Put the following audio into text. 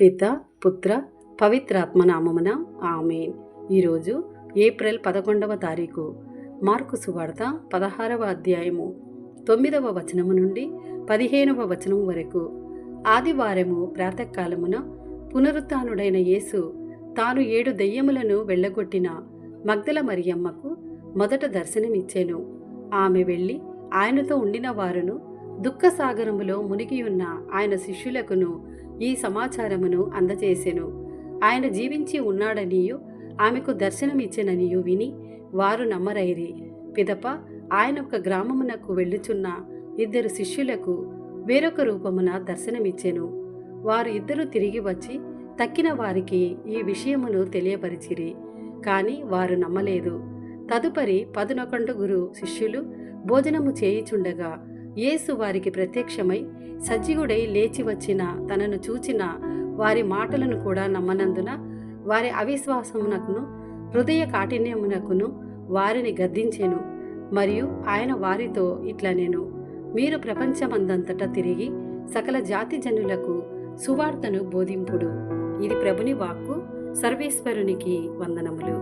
పిత పుత్ర పవిత్రాత్మ నామమున ఆమేన్. ఈరోజు ఏప్రిల్ 11వ తారీఖు. మార్కు సువార్త 16వ అధ్యాయము 9వ వచనము నుండి 15వ వచనం వరకు. ఆదివారము ప్రాతకాలమున పునరుత్థానుడైన యేసు తాను 7 దెయ్యములను వెళ్ళగొట్టిన మగ్దల మరియమ్మకు మొదట దర్శనమిచ్చెను. ఆమె వెళ్ళి ఆయనతో ఉండిన వారును దుఃఖసాగరములో మునిగియున్న ఆయన శిష్యులకును ఈ సమాచారమును అందజేసెను. ఆయన జీవించి ఉన్నాడనియు ఆమెకు దర్శనమిచ్చెననియు విని వారు నమ్మరైరి. పిదప ఆయన ఒక గ్రామమునకు వెళ్ళుచున్న 2 శిష్యులకు వేరొక రూపమున దర్శనమిచ్చెను. వారు 2 తిరిగి వచ్చి తక్కిన వారికి ఈ విషయమును తెలియపరిచిరి. కాని వారు నమ్మలేదు. తదుపరి 11 శిష్యులు భోజనము చేయుచుండగా యేసు వారికి ప్రత్యక్షమై సజీవుడై లేచి వచ్చిన తనను చూచిన వారి మాటలను కూడా నమ్మనందున వారి అవిశ్వాసమునకును హృదయ కాఠిన్యమునకును వారిని గద్దించెను. మరియు ఆయన వారితో ఇట్లనెను, మీరు ప్రపంచమందంతటా తిరిగి సకల జాతి జనులకు సువార్తను బోధింపుడు. ఇది ప్రభుని వాక్కు. సర్వేశ్వరునికి వందనములు.